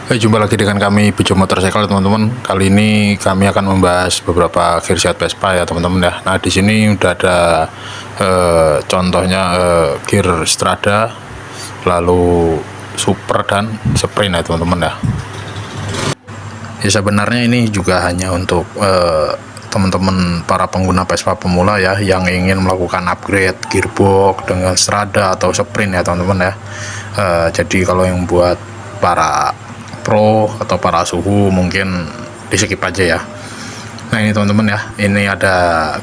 Jumpa lagi dengan kami Bejo Motorcycle teman-teman. Kali ini kami akan membahas beberapa gearset Vespa ya teman-teman ya. Nah di sini udah ada contohnya gear Strada, lalu Super dan Sprint ya teman-teman ya. Ya sebenarnya ini juga hanya untuk teman-teman para pengguna Vespa pemula ya yang ingin melakukan upgrade gearbox dengan Strada atau Sprint ya teman-teman ya. Jadi kalau yang buat para pro atau para suhu mungkin di skip aja ya. Nah ini teman-teman ya, ini ada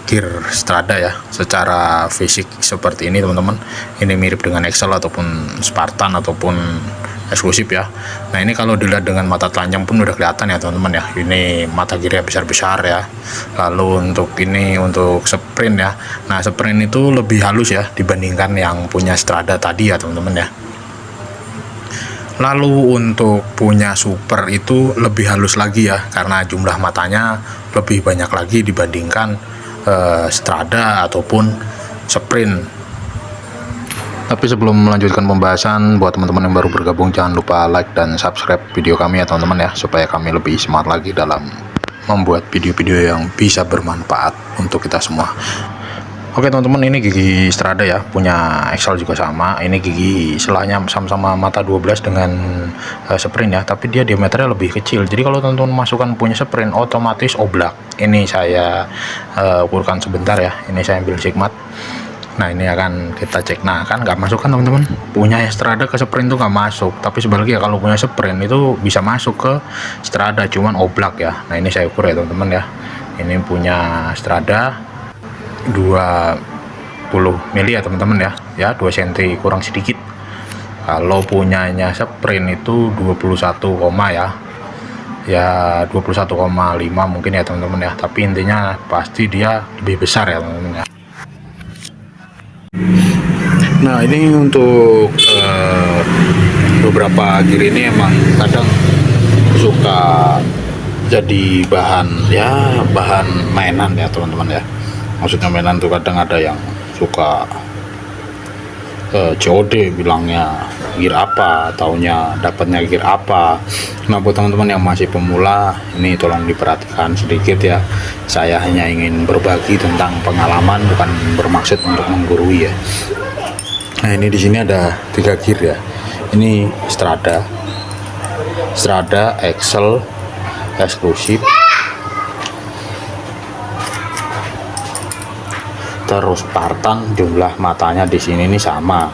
gear Strada ya, secara fisik seperti ini teman-teman. Ini mirip dengan Excel ataupun Spartan ataupun eksklusif ya. Nah ini kalau dilihat dengan mata telanjang pun udah kelihatan ya teman-teman ya, ini mata gearnya besar-besar ya. Lalu untuk ini untuk Sprint ya, nah Sprint itu lebih halus ya dibandingkan yang punya Strada tadi ya teman-teman ya. Lalu untuk punya Super itu lebih halus lagi ya, karena jumlah matanya lebih banyak lagi dibandingkan Strada ataupun Sprint. Tapi sebelum melanjutkan pembahasan, buat teman-teman yang baru bergabung jangan lupa like dan subscribe video kami ya teman-teman ya, supaya kami lebih semangat lagi dalam membuat video-video yang bisa bermanfaat untuk kita semua. Oke teman-teman, ini gigi Strada ya, punya Excel juga sama. Ini gigi selahnya sama-sama mata 12 dengan Sprint ya, tapi dia diameternya lebih kecil. Jadi kalau teman-teman masukkan punya Sprint otomatis oblak. Ini saya ukurkan sebentar ya, ini saya ambil sigmat. Nah ini akan kita cek. Nah kan nggak masuk kan teman-teman, punya Strada ke Sprint tuh nggak masuk, tapi sebaliknya kalau punya Sprint itu bisa masuk ke Strada, cuman oblak ya. Nah ini saya ukur ya teman-teman ya, ini punya Strada 20 mili ya teman-teman ya 2 cm kurang sedikit. Kalau punyanya Sprint itu 21, ya 21,5 mungkin ya teman-teman ya, tapi intinya pasti dia lebih besar ya teman-teman ya. Nah ini untuk beberapa gear ini emang kadang suka jadi bahan mainan ya teman-teman ya. Maksudnya mainan tuh kadang ada yang suka COD bilangnya gear apa, taunya dapatnya gear apa. Nah buat teman-teman yang masih pemula ini tolong diperhatikan sedikit ya. Saya hanya ingin berbagi tentang pengalaman, bukan bermaksud untuk menggurui ya. Nah ini di sini ada 3 gear ya. Ini Strada, Excel, eksklusif, terus Spartan. Jumlah matanya di sini ini sama,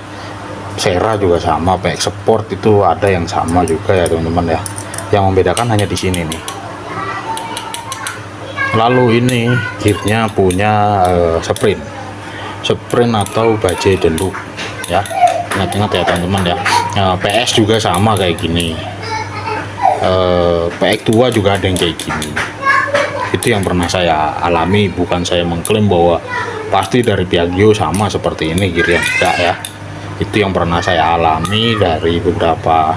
Sera juga sama, PX Sport itu ada yang sama juga ya teman-teman ya. Yang membedakan hanya di sini nih. Lalu ini gearnya punya Sprint atau Bajaj Deluxe ya. Ingat-ingat ya teman-teman ya. PS juga sama kayak gini. PX2 juga ada yang kayak gini. Itu yang pernah saya alami, bukan saya mengklaim bahwa pasti dari Piaggio sama seperti ini gearnya, enggak ya. Itu yang pernah saya alami dari beberapa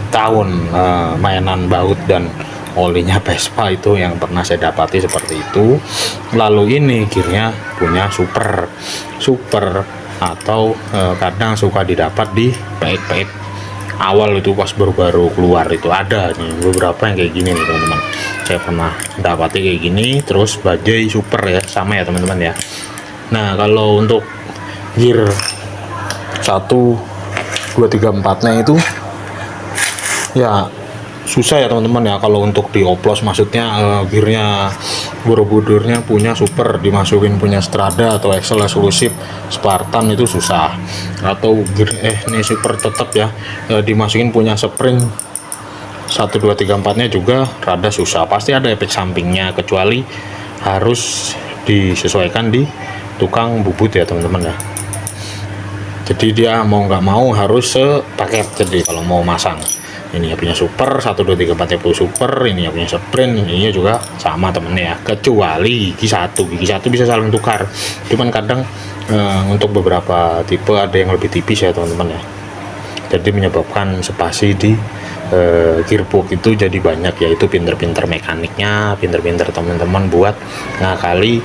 tahun mainan baut dan olinya Vespa, itu yang pernah saya dapati seperti itu. Lalu ini gearnya punya Super atau kadang suka didapat di PX awal itu pas baru-baru keluar, itu ada nih beberapa yang kayak gini nih teman-teman. Saya pernah dapati kayak gini. Terus Bajaj Super ya, sama ya teman-teman ya. Nah kalau untuk gear 1, 2, 3, 4 nya itu ya susah ya teman-teman ya. Kalau untuk dioplos, maksudnya gearnya Borobudurnya punya Super dimasukin punya Strada atau Excel eksklusif Spartan itu susah. Atau gear ini Super tetap ya dimasukin punya Sprint 1, 2, 3, 4 nya juga rada susah, pasti ada efek sampingnya, kecuali harus disesuaikan di tukang bubut ya teman-teman ya. Jadi dia mau nggak mau harus sepaket. Jadi kalau mau masang ini ya punya Super 1, 2, 3, 4 ya punya Super, ini ya punya Sprint, ini juga sama temennya ya, kecuali gigi satu bisa saling tukar. Cuman kadang untuk beberapa tipe ada yang lebih tipis ya teman-teman ya, jadi menyebabkan spasi di gearbox itu jadi banyak ya. Itu pinter-pinter mekaniknya, pinter-pinter teman-teman buat ngakali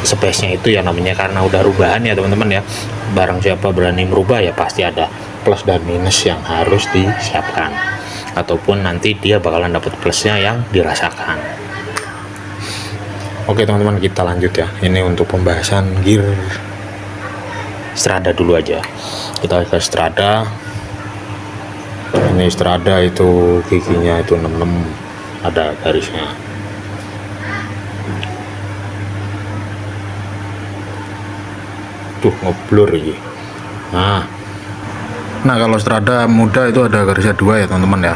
space nya itu ya namanya, karena udah rubahan ya teman-teman ya. Barang siapa berani merubah ya pasti ada plus dan minus yang harus disiapkan, ataupun nanti dia bakalan dapat plusnya yang dirasakan. Oke teman-teman, kita lanjut ya. Ini untuk pembahasan gear Strada dulu aja. Kita ke Strada. Ini Strada itu giginya itu 66, ada garisnya. Tuh ngeblur ini. Nah kalau Strada muda itu ada garisnya 2 ya teman-teman ya.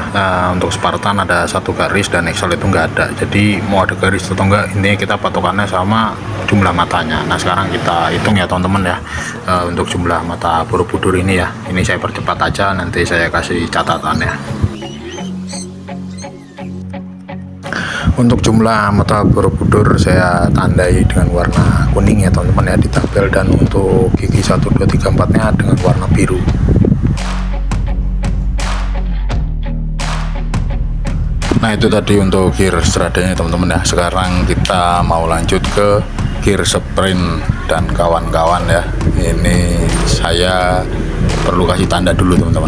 Untuk Spartan ada 1 garis dan Excel itu enggak ada. Jadi mau ada garis atau enggak, ini kita patokannya sama jumlah matanya. Nah sekarang kita hitung ya teman-teman ya, untuk jumlah mata Borobudur ini ya. Ini saya percepat aja, nanti saya kasih catatannya. Untuk jumlah mata Borobudur saya tandai dengan warna kuning ya teman-teman ya di tabel, dan untuk gigi 1, 2, 3, 4 nya dengan warna biru. Nah itu tadi untuk gear Stradanya teman-teman ya. Sekarang kita mau lanjut ke gear sprint dan kawan-kawan ya. Ini saya perlu kasih tanda dulu teman-teman.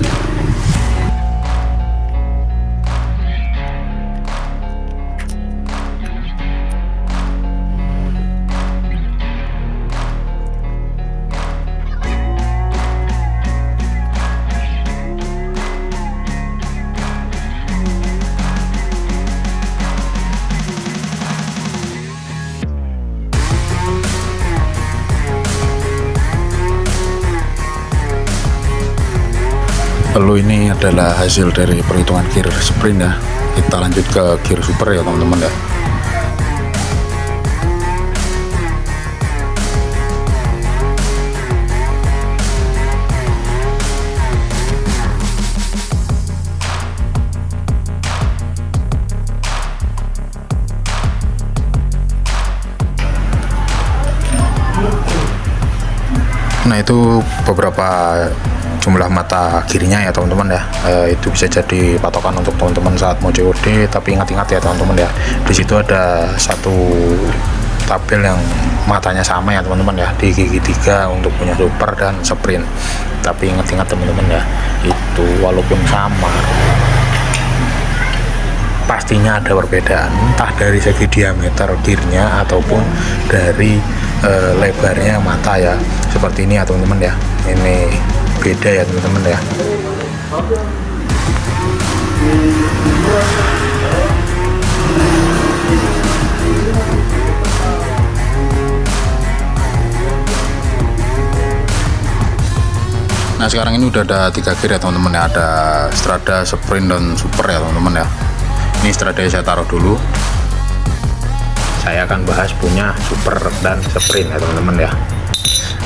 Lalu ini adalah hasil dari perhitungan gear sprint ya. Kita lanjut ke gear super ya teman-teman ya. Nah itu beberapa jumlah mata kirinya ya teman-teman ya. Itu bisa jadi patokan untuk teman-teman saat mau COD, tapi ingat-ingat ya teman-teman ya, di situ ada 1 tabel yang matanya sama ya teman-teman ya, di gigi 3 untuk punya super dan sprint. Tapi ingat-ingat teman-teman ya, itu walaupun sama pastinya ada perbedaan, entah dari segi diameter gearnya ataupun dari lebarnya mata ya, seperti ini ya teman-teman ya. Ini beda ya teman-teman ya. Nah sekarang ini udah ada 3 gear ya teman-teman ya, ada Strada, sprint dan super ya teman-teman ya. Ini Strada saya taruh dulu, saya akan bahas punya super dan sprint ya teman-teman ya.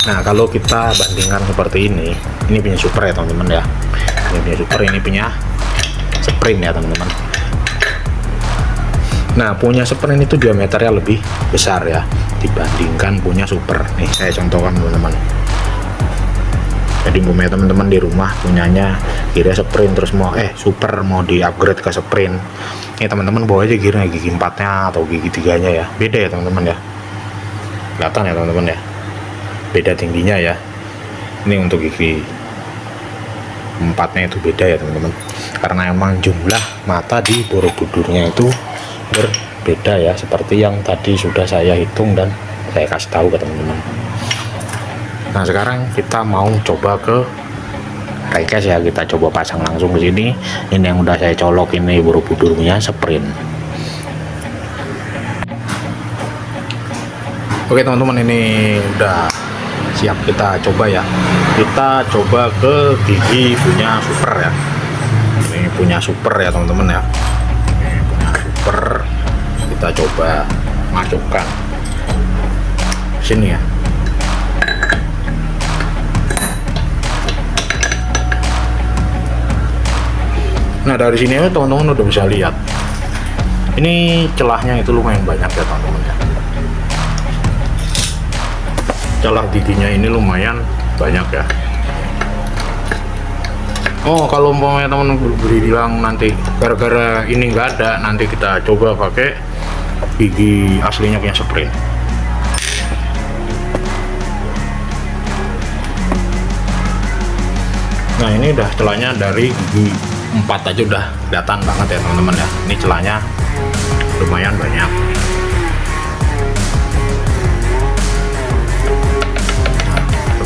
Nah kalau kita bandingkan seperti ini punya super ya teman-teman ya, ini punya super, ini punya sprint ya teman-teman. Nah punya sprint itu diameternya lebih besar ya dibandingkan punya super. Nih saya contohkan teman-teman. Jadi punya teman-teman di rumah punyanya gearnya sprint, terus mau super mau di upgrade ke sprint, ini teman-teman bawa aja gearnya gigi 4-nya atau gigi 3-nya ya, beda ya teman-teman ya, kelihatan ya teman-teman ya, beda tingginya ya. Ini untuk gigi 4-nya itu beda ya teman-teman, karena emang jumlah mata di Borobudurnya itu berbeda ya, seperti yang tadi sudah saya hitung dan saya kasih tahu ke teman-teman. Nah sekarang kita mau coba ke diecast ya, kita coba pasang langsung ke sini. Ini yang udah saya colok, ini Borobudurnya sprint. Oke teman-teman, ini udah siap kita coba ya. Kita coba ke gigi punya super ya. Ini punya super ya teman-teman ya. Ini punya super. Kita coba masukkan sini ya. Nah dari sini teman-teman udah bisa lihat, ini celahnya itu lumayan banyak ya teman-teman ya. Celah giginya ini lumayan banyak ya. Oh kalau mau teman-teman bilang nanti gara-gara ini nggak ada, nanti kita coba pakai gigi aslinya punya sprint. Nah ini udah celahnya dari gigi 4 aja udah kelihatan banget ya teman-teman ya. Ini celahnya lumayan banyak.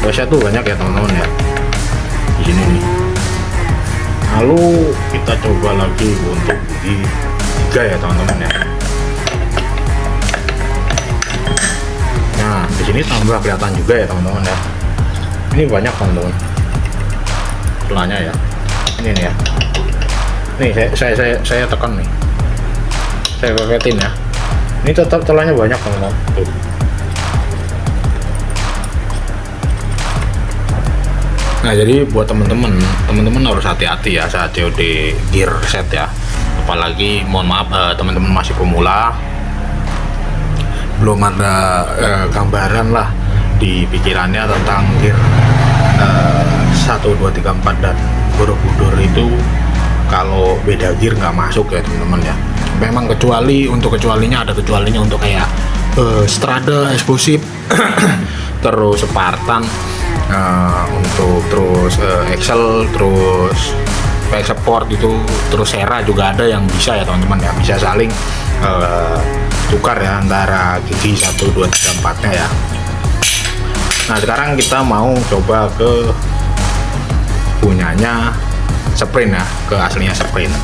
Nah, tuh banyak ya teman-teman ya di sini nih. Lalu kita coba lagi untuk gigi 3 ya teman-teman ya. Nah di sini tambah kelihatan juga ya teman-teman ya. Ini banyak teman-teman celahnya ya. Ini nih ya. Nih saya tekan nih. Saya pepetin ya. Ini tetap celahnya banyak teman-teman. Tuh. Nah jadi buat teman-teman harus hati-hati ya saat COD gear set ya. Apalagi mohon maaf teman-teman masih pemula, belum ada gambaran lah di pikirannya tentang gear 1, 2, 3, 4 dan Borobudur itu. Kalau beda gear nggak masuk ya teman-teman ya. Memang kecualinya ada kecualinya untuk kayak Strada, Exclusive terus Spartan, untuk terus Excel, terus Pack Sport itu, terus Sera juga ada yang bisa ya teman-teman ya, bisa saling tukar ya antara gigi 1, 2, 3, 4 nya ya. Nah sekarang kita mau coba ke punyanya Sprint ya, ke aslinya Sprint.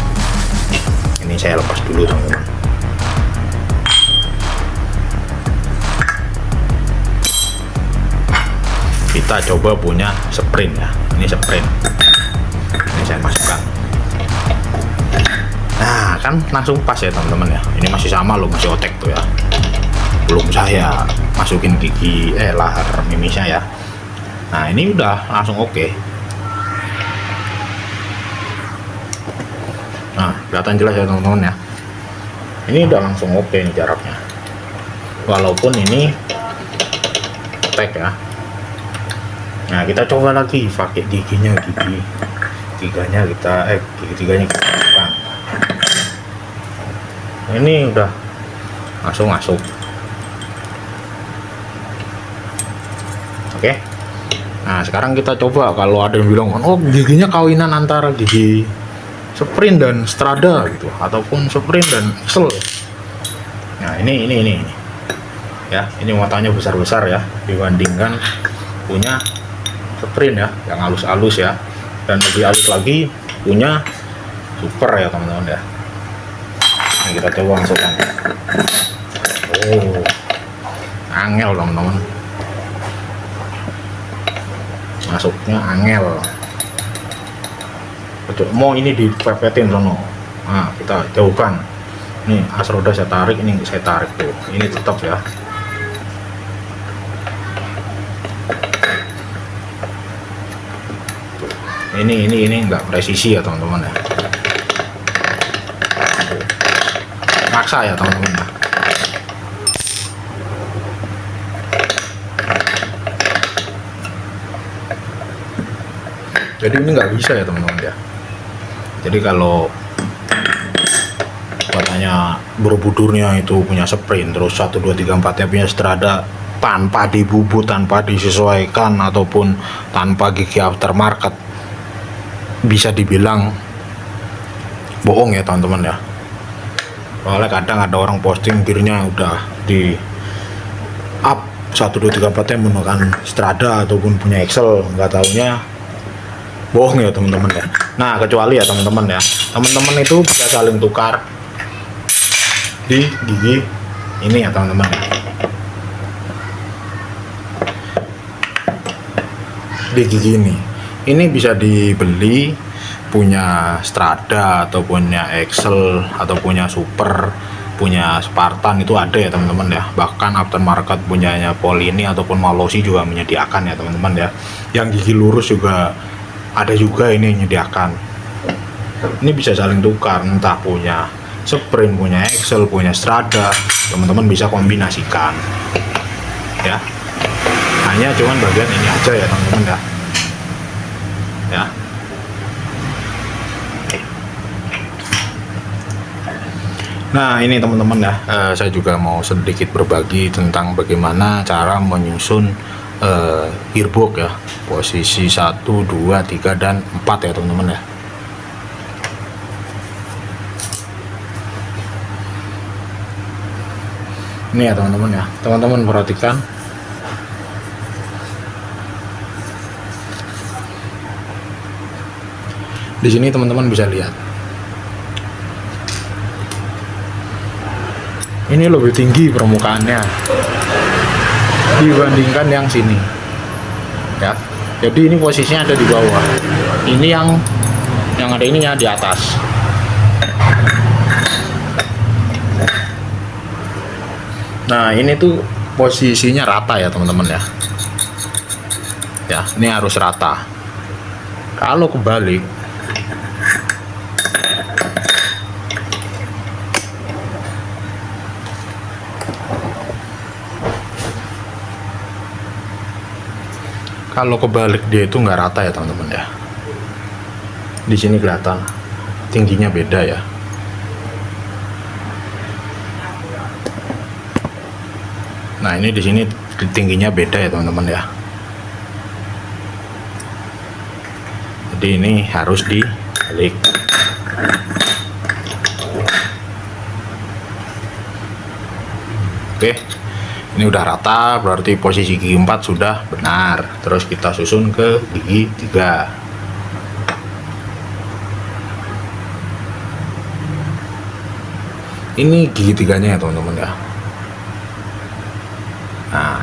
Ini saya lepas dulu teman-teman. Kita coba punya Sprint ya. Ini Sprint. Ini saya masukkan. Nah kan langsung pas ya teman-teman ya. Ini masih sama loh, masih otek tuh ya. Belum saya masukin gigi lahar mimisnya ya. Nah ini udah langsung oke. Nah kelihatan jelas ya teman-teman ya. Ini udah langsung oke nih jaraknya. Walaupun ini otek ya. Nah kita coba lagi pakai giginya, gigi tiganya kita masukkan. Ini udah langsung masuk. Oke. Nah sekarang kita coba, kalau ada yang bilang oh giginya kawinan antara gigi Sprint dan Strada gitu, ataupun Sprint dan Excel. Nah ini ya, ini matanya besar-besar ya dibandingkan punya Sprint ya, yang halus-halus ya, dan lebih halus lagi punya Super ya teman-teman ya. Nah, kita coba masukkan. Oh, angel teman-teman, masuknya angel. Betul, mau ini dipepetin sono. Nah kita jauhkan. Nih as roda saya tarik, ini saya tarik tuh, ini tetap ya. Ini enggak presisi ya teman-teman ya, maksa ya teman-teman ya. Jadi ini nggak bisa ya teman-teman ya. Jadi kalau katanya Borobudurnya itu punya Sprint, terus 1, 2, 3, 4 nya punya Strada, tanpa dibubut, tanpa disesuaikan ataupun tanpa gigi aftermarket, bisa dibilang bohong ya teman-teman ya. Soalnya kadang ada orang posting gearnya udah di up 1, 2, 3, 4 nya menggunakan Strada ataupun punya Excel, nggak taunya bohong ya teman-teman ya. Nah kecuali ya teman-teman ya, teman-teman itu bisa saling tukar di gigi ini ya teman-teman ya. Di gigi ini bisa dibeli punya Strada atau punya Excel atau punya Super, punya Spartan, itu ada ya teman-teman ya. Bahkan aftermarket punyanya Polini ataupun Malossi juga menyediakan ya teman-teman ya. Yang gigi lurus juga ada juga ini menyediakan. Ini bisa saling tukar, entah punya Sprint, punya Excel, punya Strada, teman-teman bisa kombinasikan ya. Hanya cuman bagian ini aja ya teman-teman ya. Ya. Nah ini teman-teman ya, saya juga mau sedikit berbagi tentang bagaimana cara menyusun gearbox ya, posisi 1 2 3 dan 4 ya teman-teman ya. Ini ya teman-teman ya, teman-teman perhatikan. Di sini teman-teman bisa lihat. Ini lebih tinggi permukaannya dibandingkan yang sini. Ya. Jadi ini posisinya ada di bawah. Ini yang ada ininya di atas. Nah, ini tuh posisinya rata ya, teman-teman ya. Ya, ini harus rata. Kalau kebalik, dia itu nggak rata ya teman-teman ya. Di sini kelihatan tingginya beda ya. Nah, ini di sini tingginya beda ya teman-teman ya. Jadi ini harus dibalik. Oke. Ini udah rata, berarti posisi gigi 4 sudah benar. Terus kita susun ke gigi 3. Ini gigi 3-nya ya teman-teman ya. Nah,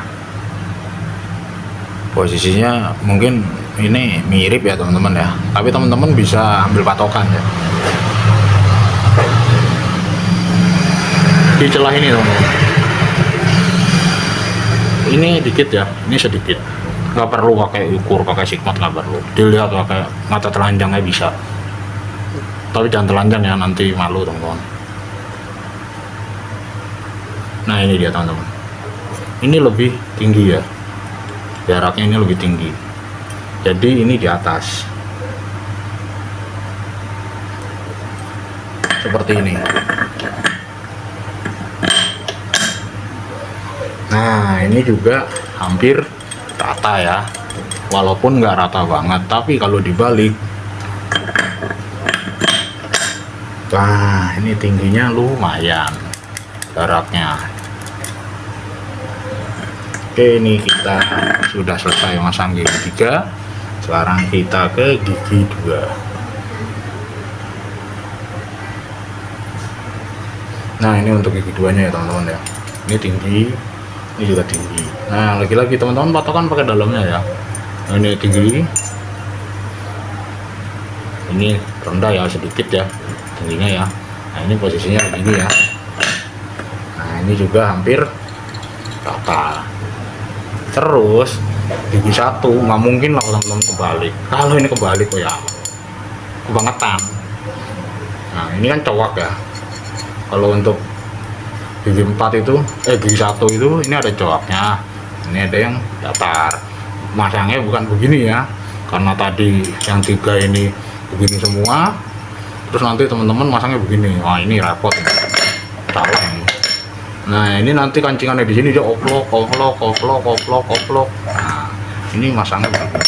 posisinya mungkin ini mirip ya teman-teman ya, tapi teman-teman bisa ambil patokan ya di celah ini teman-teman. Ini dikit ya, ini sedikit, nggak perlu pakai ukur, pakai sigmat, nggak perlu dilihat pakai mata telanjangnya bisa, tapi jangan telanjang ya, nanti malu teman-teman. Nah, ini dia teman-teman. Ini lebih tinggi ya, jaraknya ini lebih tinggi, jadi ini di atas seperti ini. Nah, ini juga hampir rata ya, walaupun nggak rata banget, tapi kalau dibalik, wah, ini tingginya lumayan jaraknya. Oke, ini kita sudah selesai masang gigi 3. Sekarang kita ke gigi 2. Nah, ini untuk gigi 2 nya ya teman-teman ya. Ini tinggi, ini juga tinggi. Nah, lagi-lagi teman-teman patokan pakai dalamnya ya. Nah, ini tinggi, ini rendah ya, sedikit ya tingginya ya. Nah, ini posisinya begini ya. Nah, ini juga hampir rata. Terus gigi 1 nggak mungkin lah teman-teman kebalik. Kalau ini kebalik oh ya kebangetan. Nah, ini kan cowok ya. Kalau untuk gigi 4 itu gigi 1 itu ini ada cowoknya, ini ada yang datar. Masangnya bukan begini ya, karena tadi yang 3 ini begini semua, terus nanti teman-teman masangnya begini. Wah, ini repot, salah ini. Nah, ini nanti kancingannya di sini dia oplok. Nah, ini masangnya begini.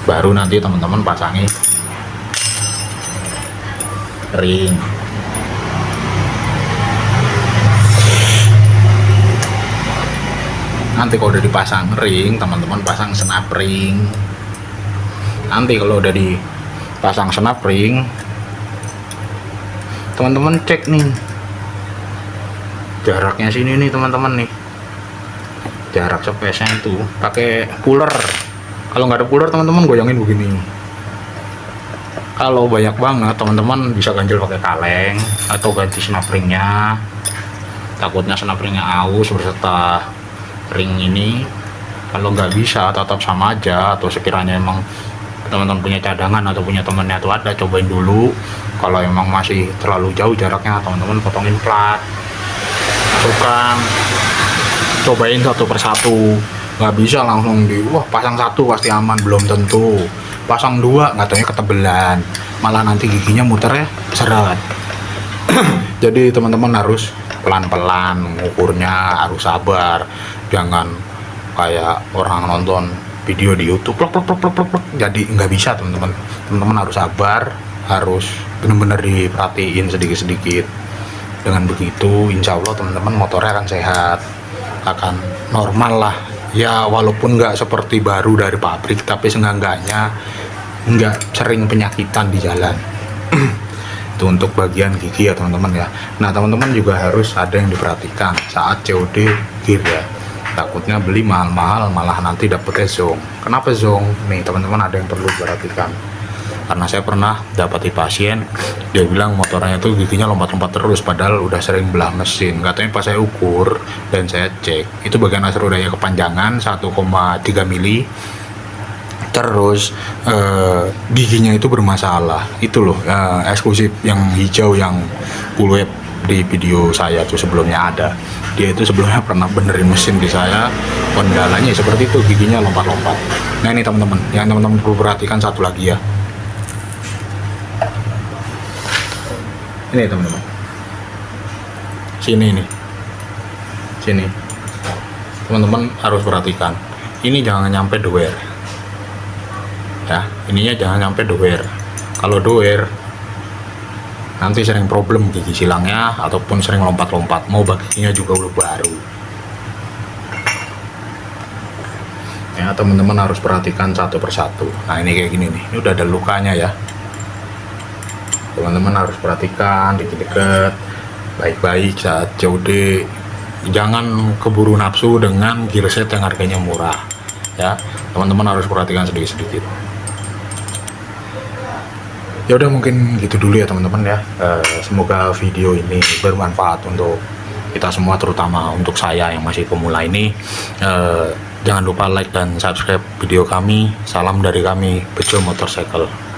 Baru nanti teman-teman pasangi ring. Nanti kalau udah dipasang ring, teman-teman pasang snap ring. Nanti kalau udah dipasang snap ring, teman-teman cek nih jaraknya sini nih teman-teman nih, jarak space-nya itu pakai puller. Kalau nggak ada puller teman-teman goyangin begini. Kalau banyak banget teman-teman bisa ganjel pakai kaleng atau ganti snap ringnya, takutnya snap ringnya aus berserta ring ini. Kalau nggak bisa tetap sama aja, atau sekiranya emang teman-teman punya cadangan atau punya temennya tuh ada, cobain dulu. Kalau emang masih terlalu jauh jaraknya, teman-teman potongin plat, masukkan, cobain satu persatu. Nggak bisa langsung pasang 1 pasti aman, belum tentu. Pasang 2 nggak taunya ketebelan, malah nanti giginya muter ya seret. Jadi teman-teman harus pelan-pelan mengukurnya, harus sabar, jangan kayak orang nonton video di YouTube plek plek plek plek plek, plek. Jadi nggak bisa teman-teman. Teman-teman harus sabar, harus benar-benar diperhatiin sedikit-sedikit. Dengan begitu insya Allah teman-teman motornya akan sehat, akan normal lah ya, walaupun nggak seperti baru dari pabrik, tapi seenggaknya nggak sering penyakitan di jalan. Itu untuk bagian gigi ya teman-teman ya. Nah teman-teman juga harus ada yang diperhatikan saat COD gear ya, takutnya beli mahal-mahal malah nanti dapetnya zong. Kenapa zong? Nih teman-teman ada yang perlu diperhatikan, karena saya pernah dapati pasien, dia bilang motornya itu giginya lompat-lompat terus padahal udah sering belah mesin. Katanya pas saya ukur dan saya cek, itu bagian asal rodanya kepanjangan 1,3 mili, terus giginya itu bermasalah. Itu loh eksklusif yang hijau yang full web di video saya tuh sebelumnya ada. Dia itu sebelumnya pernah benerin mesin di saya, kendalanya seperti itu, giginya lompat-lompat. Nah ini teman-teman, yang teman-teman perlu perhatikan satu lagi ya. Ini teman-teman, sini nih, sini teman-teman harus perhatikan, ini jangan nyampe doer ya, ininya jangan nyampe doer. Kalau doer nanti sering problem gigi silangnya, ataupun sering lompat-lompat, mau baginya juga udah baru ya. Teman-teman harus perhatikan satu persatu. Nah ini kayak gini nih, ini udah ada lukanya ya. Teman-teman harus perhatikan dikit-dikit, baik-baik saat COD. Jangan keburu nafsu dengan gear set yang harganya murah ya. Teman-teman harus perhatikan sedikit-sedikit. Ya udah mungkin gitu dulu ya teman-teman ya. Semoga video ini bermanfaat untuk kita semua, terutama untuk saya yang masih pemula ini. Jangan lupa like dan subscribe video kami. Salam dari kami, Bejo Motorcycle.